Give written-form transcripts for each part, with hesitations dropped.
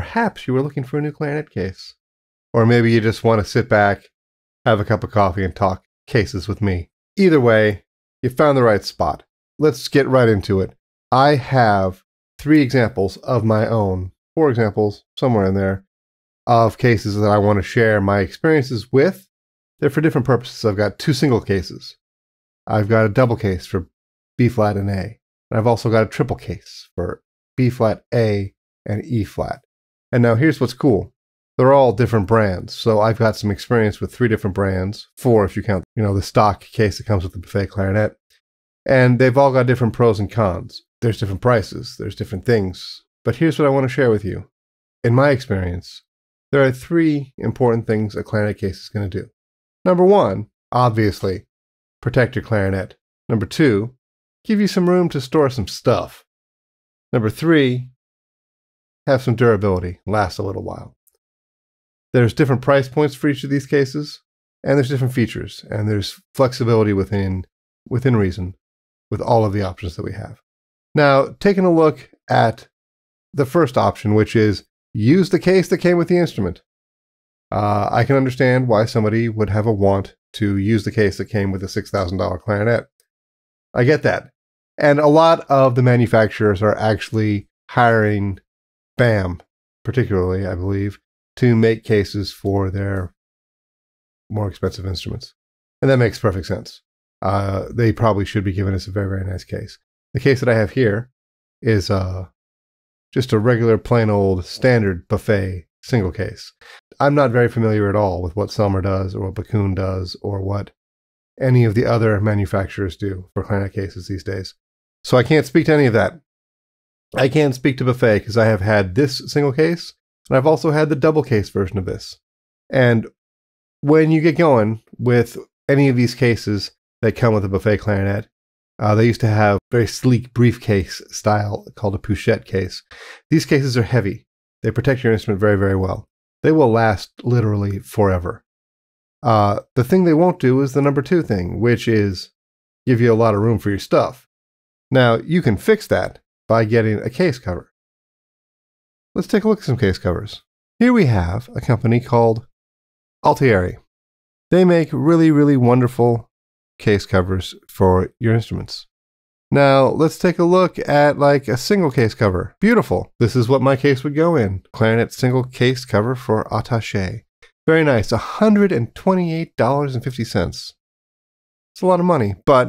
perhaps you were looking for a new clarinet case. Or maybe you just want to sit back, have a cup of coffee, and talk cases with me. Either way, you found the right spot. Let's get right into it. I have 3 examples of my own, 4 examples, somewhere in there, of cases that I want to share my experiences with. They're for different purposes. I've got 2 single cases. I've got a double case for B flat and A. And I've also got a triple case for B flat, A, and E flat. And now here's what's cool. They're all different brands. So I've got some experience with 3 different brands, 4 if you count, the stock case that comes with the buffet clarinet. And they've all got different pros and cons. There's different prices, there's different things. But here's what I want to share with you. In my experience, there are 3 important things a clarinet case is going to do. Number 1, obviously, protect your clarinet. Number 2, give you some room to store some stuff. Number 3, have some durability, last a little while. There's different price points for each of these cases, and there's different features, and there's flexibility within reason with all of the options that we have. Now, taking a look at the first option, which is use the case that came with the instrument. I can understand why somebody would have a want to use the case that came with a $6,000 clarinet. I get that. And a lot of the manufacturers are actually hiring BAM, particularly, I believe, to make cases for their more expensive instruments. And that makes perfect sense. They probably should be giving us a very, very nice case. The case that I have here is just a regular, plain old, standard buffet single case. I'm not very familiar at all with what Selmer does or what Bakun does or what any of the other manufacturers do for clarinet cases these days. So I can't speak to any of that. I can't speak to buffet because I have had this single case, and I've also had the double case version of this. And when you get going with any of these cases that come with a buffet clarinet, they used to have very sleek briefcase style called a pochette case. These cases are heavy. They protect your instrument very, very well. They will last literally forever. The thing they won't do is the number 2 thing, which is give you a lot of room for your stuff. Now, you can fix that by getting a case cover. Let's take a look at some case covers. Here we have a company called Altieri. They make really, really wonderful case covers for your instruments. Now, let's take a look at like a single case cover. Beautiful. This is what my case would go in. Clarinet single case cover for attaché. Very nice. $128.50. It's a lot of money, but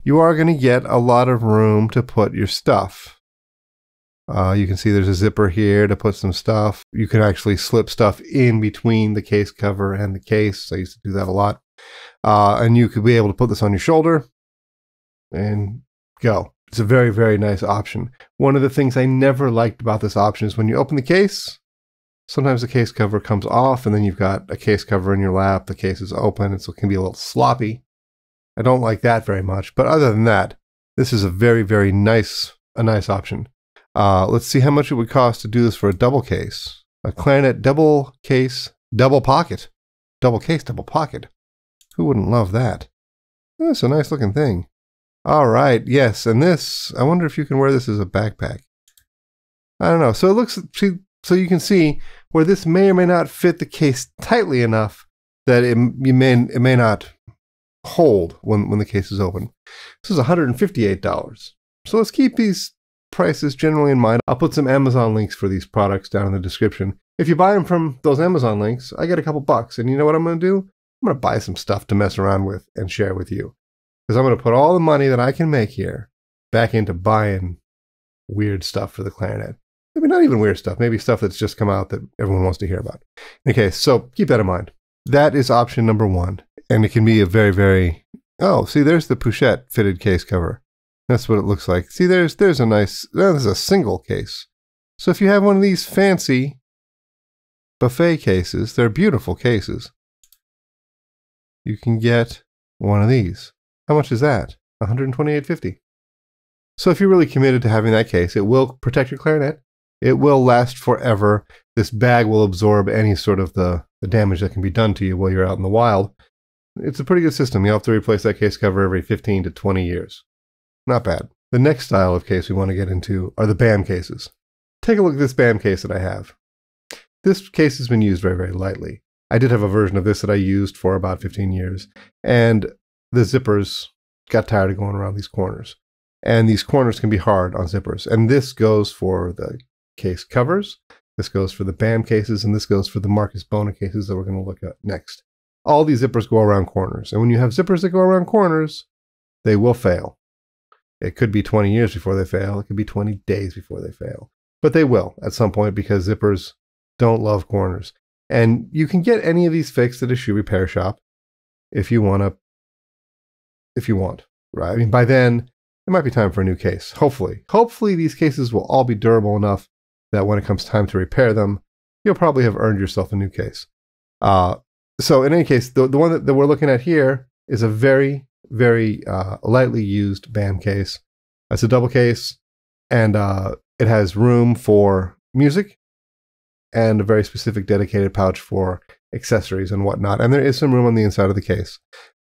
you are going to get a lot of room to put your stuff. You can see there's a zipper here to put some stuff. You can actually slip stuff in between the case cover and the case. I used to do that a lot. And you could be able to put this on your shoulder and go. It's a very, very nice option. One of the things I never liked about this option is when you open the case, sometimes the case cover comes off and then you've got a case cover in your lap. The case is open, and so it can be a little sloppy. I don't like that very much. But other than that, this is a very, very nice option. Let's see how much it would cost to do this for a double case. A clarinet double case, double pocket. Double case, double pocket. Who wouldn't love that? That's a nice looking thing. All right, yes, and this, I wonder if you can wear this as a backpack. I don't know. So it looks, so you can see where this may or may not fit the case tightly enough that it may not hold when the case is open. This is $158. So let's keep these prices generally in mind. I'll put some Amazon links for these products down in the description. If you buy them from those Amazon links, I get a couple bucks. And you know what I'm going to do? I'm going to buy some stuff to mess around with and share with you. Because I'm going to put all the money that I can make here back into buying weird stuff for the clarinet. Maybe not even weird stuff. Maybe stuff that's just come out that everyone wants to hear about. Okay, so keep that in mind. That is option number 1. And it can be a very, very... Oh, see, there's the pochette fitted case cover. That's what it looks like. See, there's a nice... There's a single case. So if you have one of these fancy buffet cases, they're beautiful cases. You can get one of these. How much is that? $128.50. So if you're really committed to having that case, it will protect your clarinet. It will last forever. This bag will absorb any sort of the damage that can be done to you while you're out in the wild. It's a pretty good system. You'll have to replace that case cover every 15 to 20 years. Not bad. The next style of case we want to get into are the BAM cases. Take a look at this BAM case that I have. This case has been used very, very lightly. I did have a version of this that I used for about 15 years, and the zippers got tired of going around these corners. And these corners can be hard on zippers. And this goes for the case covers, this goes for the BAM cases, and this goes for the Marcus Bonna cases that we're going to look at next. All these zippers go around corners. And when you have zippers that go around corners, they will fail. It could be 20 years before they fail. It could be 20 days before they fail. But they will at some point because zippers don't love corners. And you can get any of these fixed at a shoe repair shop if you want, right? I mean, by then, it might be time for a new case. Hopefully. Hopefully these cases will all be durable enough that when it comes time to repair them, you'll probably have earned yourself a new case. So in any case, the one that we're looking at here is a very, very lightly used BAM case. It's a double case, and it has room for music and a very specific dedicated pouch for accessories and whatnot. And there is some room on the inside of the case.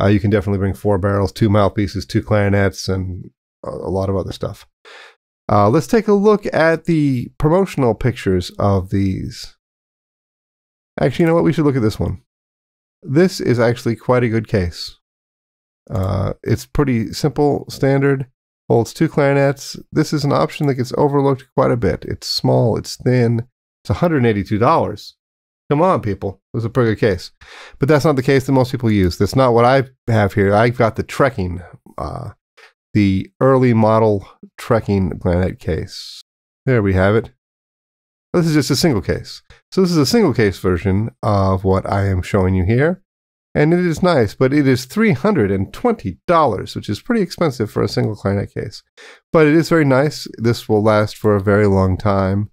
You can definitely bring 4 barrels, 2 mouthpieces, 2 clarinets, and a lot of other stuff. Let's take a look at the promotional pictures of these. Actually, you know what? We should look at this one. This is actually quite a good case. It's pretty simple, standard, holds 2 clarinets. This is an option that gets overlooked quite a bit. It's small, it's thin, it's $182. Come on, people. It was a pretty good case. But that's not the case that most people use. That's not what I have here. I've got the trekking, the early model trekking clarinet case. There we have it. This is just a single case. So this is a single case version of what I am showing you here. And it is nice, but it is $320, which is pretty expensive for a single clarinet case. But it is very nice. This will last for a very long time.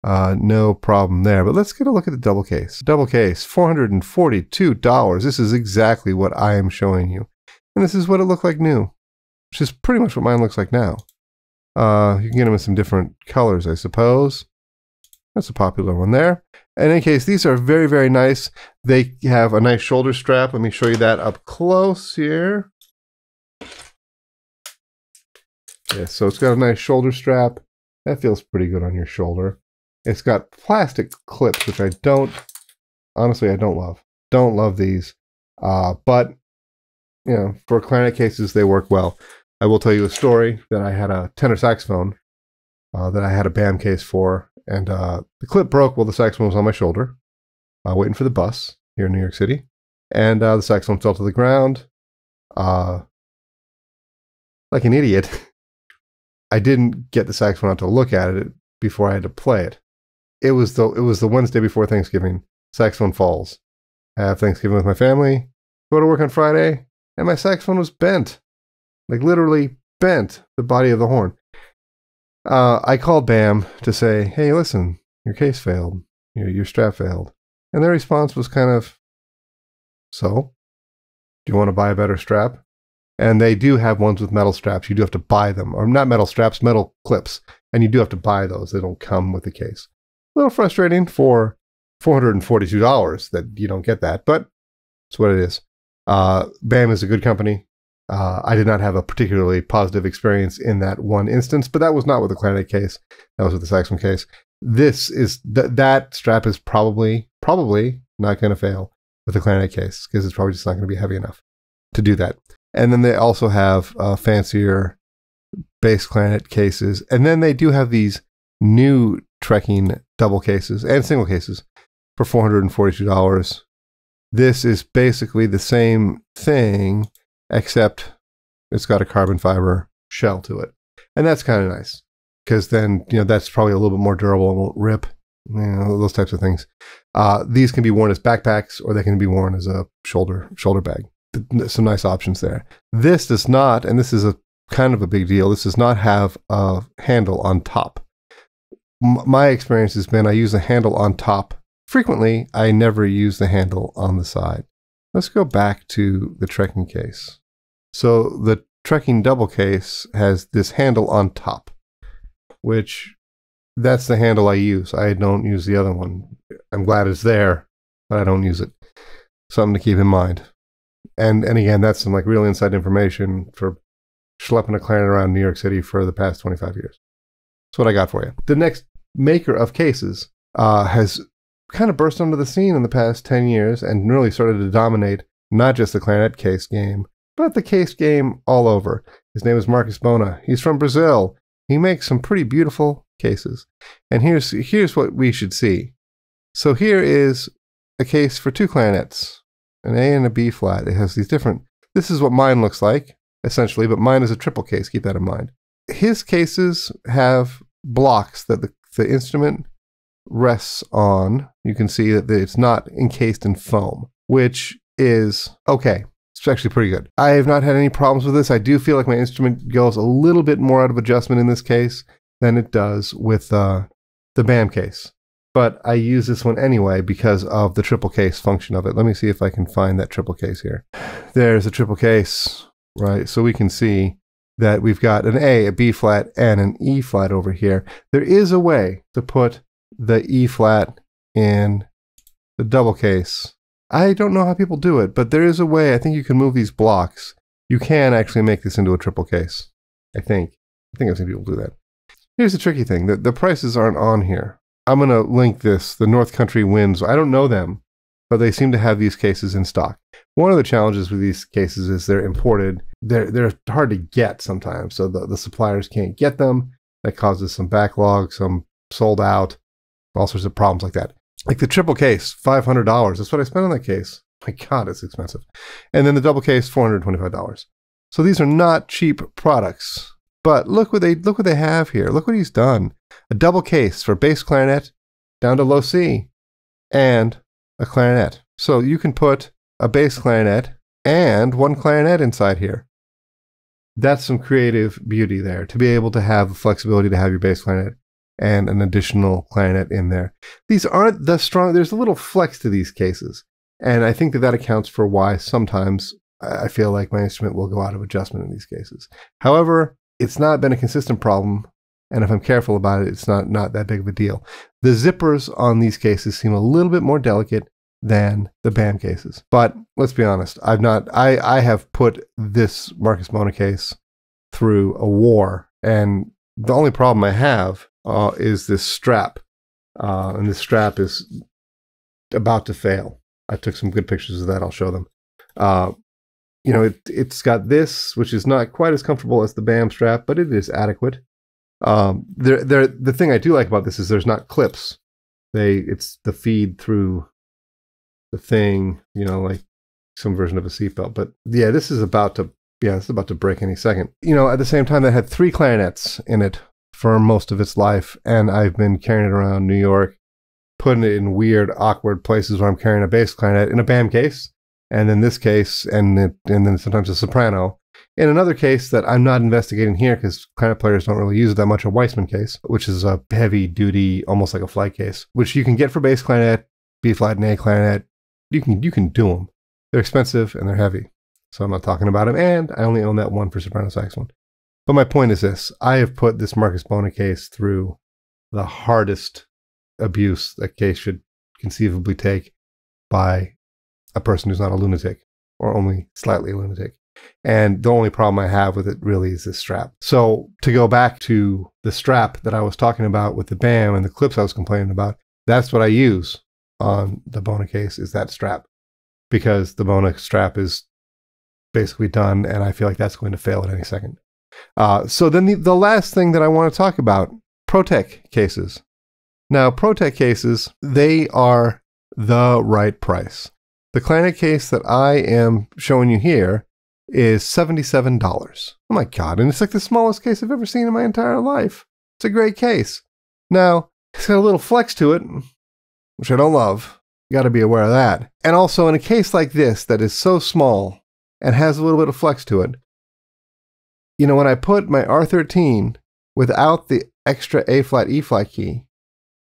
No problem there. But let's get a look at the double case. Double case, $442. This is exactly what I am showing you. And this is what it looked like new, which is pretty much what mine looks like now. You can get them in some different colors, I suppose. That's a popular one there. In any case, these are very, very nice. They have a nice shoulder strap. Let me show you that up close here. Yeah, so it's got a nice shoulder strap. That feels pretty good on your shoulder. It's got plastic clips, which I don't, honestly, I don't love. Don't love these. But, you know, for clarinet cases, they work well. I will tell you a story that I had a tenor saxophone that I had a BAM case for. And the clip broke while the saxophone was on my shoulder, waiting for the bus here in New York City. And the saxophone fell to the ground. Like an idiot, I didn't get the saxophone out to look at it before I had to play it. It was the Wednesday before Thanksgiving. Saxophone falls. I have Thanksgiving with my family. Go to work on Friday, and my saxophone was bent. Like literally bent, the body of the horn. I called BAM to say, hey, listen, your case failed. Your strap failed. And their response was kind of, so? Do you want to buy a better strap? And they do have ones with metal straps. You do have to buy them. Or not metal straps, metal clips. And you do have to buy those. They don't come with the case. A little frustrating for $442 that you don't get that, but it's what it is. BAM is a good company. I did not have a particularly positive experience in that one instance, but that was not with the clarinet case. That was with the saxophone case. This is that strap is probably not going to fail with the clarinet case because it's probably just not going to be heavy enough to do that. And then they also have fancier bass clarinet cases, and then they do have these new trekking double cases and single cases for $442. This is basically the same thing, except it's got a carbon fiber shell to it. And that's kind of nice because then, you know, that's probably a little bit more durable and won't rip, you know, those types of things. These can be worn as backpacks or they can be worn as a shoulder bag. Some nice options there. This does not, and this is a kind of a big deal, this does not have a handle on top. My experience has been I use a handle on top frequently. I never use the handle on the side. Let's go back to the trekking case. So the trekking double case has this handle on top, which that's the handle I use. I don't use the other one. I'm glad it's there, but I don't use it. Something to keep in mind. And again, that's some like real inside information for schlepping a clarinet around New York City for the past 25 years. That's what I got for you. The next maker of cases has kind of burst onto the scene in the past 10 years and really started to dominate not just the clarinet case game, but the case game all over. His name is Marcus Bonna. He's from Brazil. He makes some pretty beautiful cases. And here's what we should see. So here is a case for two clarinets, an A and a B flat. It has these different, this is what mine looks like, essentially, but mine is a triple case, keep that in mind. His cases have blocks that the instrument rests on. You can see that it's not encased in foam, which is okay. It's actually pretty good. I have not had any problems with this. I do feel like my instrument goes a little bit more out of adjustment in this case than it does with the BAM case. But I use this one anyway because of the triple case function of it. Let me see if I can find that triple case here. There's a triple case, right? So we can see that we've got an A, a B flat, and an E flat over here. There is a way to put the E flat in the double case. I don't know how people do it, but there is a way. I think you can move these blocks. You can actually make this into a triple case, I think. I've seen people do that. Here's the tricky thing. The prices aren't on here. I'm going to link this, the North Country Winds. I don't know them, but they seem to have these cases in stock. One of the challenges with these cases is they're imported. They're hard to get sometimes, so the suppliers can't get them. That causes some backlog, some sold out, all sorts of problems like that. Like the triple case, $500. That's what I spent on that case. My God, it's expensive. And then the double case, $425. So these are not cheap products. But look what they have here. Look what he's done. A double case for bass clarinet down to low C and a clarinet. So you can put a bass clarinet and one clarinet inside here. That's some creative beauty there, to be able to have the flexibility to have your bass clarinet and an additional clarinet in there. These aren't the strong, there's a little flex to these cases. And I think that accounts for why sometimes I feel like my instrument will go out of adjustment in these cases. However, it's not been a consistent problem, and if I'm careful about it, it's not that big of a deal. The zippers on these cases seem a little bit more delicate than the BAM cases. But let's be honest, I have put this Marcus Bonna case through a war, and the only problem I have is this strap. And this strap is about to fail. I took some good pictures of that. I'll show them. You know, it's got this, which is not quite as comfortable as the BAM strap, but it is adequate. The thing I do like about this is there's not clips. It's the feed through the thing, you know, like some version of a seatbelt. But yeah, this is about to break any second. You know, at the same time, that had 3 clarinets in it for most of its life, and I've been carrying it around New York, putting it in weird, awkward places where I'm carrying a bass clarinet in a BAM case, and then this case, and then sometimes a soprano. In another case that I'm not investigating here because clarinet players don't really use it that much, a Weissman case, which is a heavy-duty, almost like a flight case, which you can get for bass clarinet, B flat, and A clarinet. You can do them. They're expensive and they're heavy, so I'm not talking about them. And I only own that one for soprano saxophone. But my point is this: I have put this Marcus Bonna case through the hardest abuse that case should conceivably take by a person who's not a lunatic, or only slightly a lunatic. And the only problem I have with it really is this strap. So to go back to the strap that I was talking about with the BAM and the clips I was complaining about, that's what I use on the Bonna case, is that strap. Because the Bonna strap is basically done, and I feel like that's going to fail at any second. So then the last thing that I want to talk about, ProTec cases. Now, ProTec cases, they are the right price. The clarinet case that I am showing you here is $77. Oh my God, and it's like the smallest case I've ever seen in my entire life. It's a great case. Now, it's got a little flex to it, which I don't love. You got to be aware of that. And also, in a case like this that is so small and has a little bit of flex to it, you know, when I put my R13 without the extra A flat, E flat key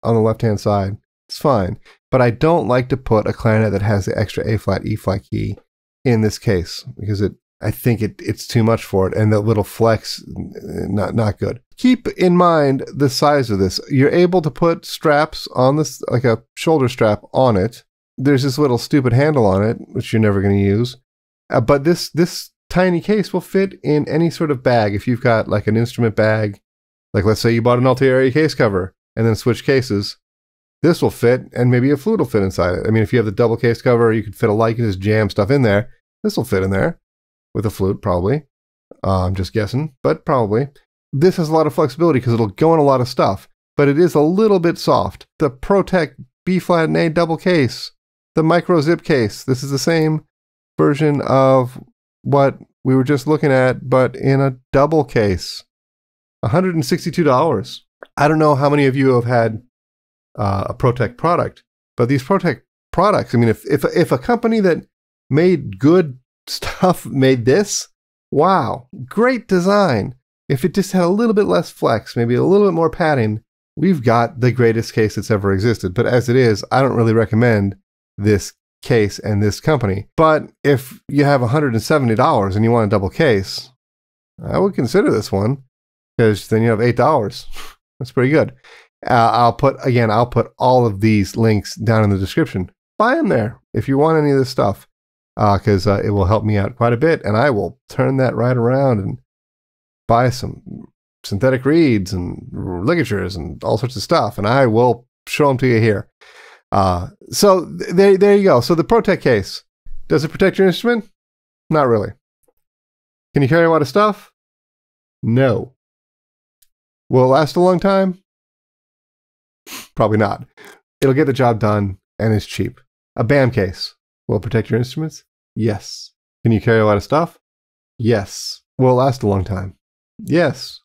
on the left-hand side, it's fine. But I don't like to put a clarinet that has the extra A flat, E flat key in this case because I think it's too much for it, and the little flex, not good. Keep in mind the size of this. You're able to put straps on this, like a shoulder strap on it. There's this little stupid handle on it, which you're never going to use. But this tiny case will fit in any sort of bag. If you've got like an instrument bag, like let's say you bought an Altieri case cover and then switched cases, this will fit, and maybe a flute will fit inside it. I mean, if you have the double case cover, you could fit a light, you can just jam stuff in there. This will fit in there with a flute, probably. I'm just guessing, but probably. This has a lot of flexibility because it'll go in a lot of stuff, but it is a little bit soft. The ProTec B-flat and A double case, the micro zip case. This is the same version of what we were just looking at, but in a double case. $162. I don't know how many of you have had a ProTec product, but these ProTec products, I mean, if a company that made good stuff made this, wow, great design. If it just had a little bit less flex, maybe a little bit more padding, we've got the greatest case that's ever existed. But as it is, I don't really recommend this case and this company. But if you have $170 and you want a double case, I would consider this one, because then you have $8. That's pretty good. I'll put all of these links down in the description. Buy them there if you want any of this stuff, because it will help me out quite a bit, and I will turn that right around and buy some synthetic reeds and ligatures and all sorts of stuff, and I will show them to you here. So there you go. So the ProTec case, does it protect your instrument? Not really. Can you carry a lot of stuff? No. Will it last a long time? Probably not. It'll get the job done, and it's cheap. A BAM case, will it protect your instruments? Yes. Can you carry a lot of stuff? Yes. Will it last a long time? Yes.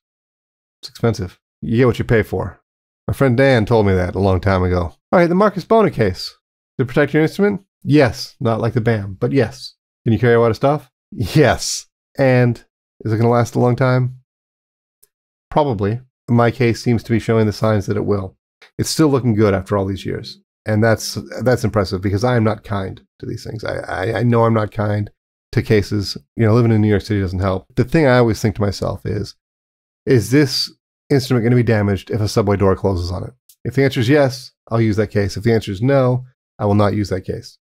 It's expensive. You get what you pay for. My friend Dan told me that a long time ago. All right, the Marcus Bonna case. Does it protect your instrument? Yes. Not like the BAM, but yes. Can you carry a lot of stuff? Yes. And is it going to last a long time? Probably. My case seems to be showing the signs that it will. It's still looking good after all these years. And that's impressive, because I am not kind to these things. I know I'm not kind to cases. You know, living in New York City doesn't help. The thing I always think to myself is this instrument going to be damaged if a subway door closes on it? If the answer is yes, I'll use that case. If the answer is no, I will not use that case.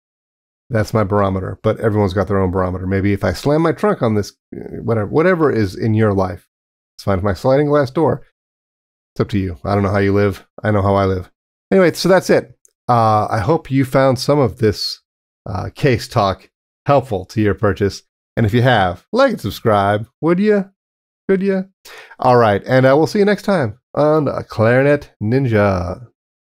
That's my barometer, but everyone's got their own barometer. Maybe if I slam my trunk on this, whatever is in your life, it's fine. If my sliding glass door, it's up to you. I don't know how you live. I know how I live. Anyway, so that's it. I hope you found some of this case talk helpful to your purchase. And if you have, like and subscribe, would you? Could you? All right, and we'll see you next time on Clarinet Ninja.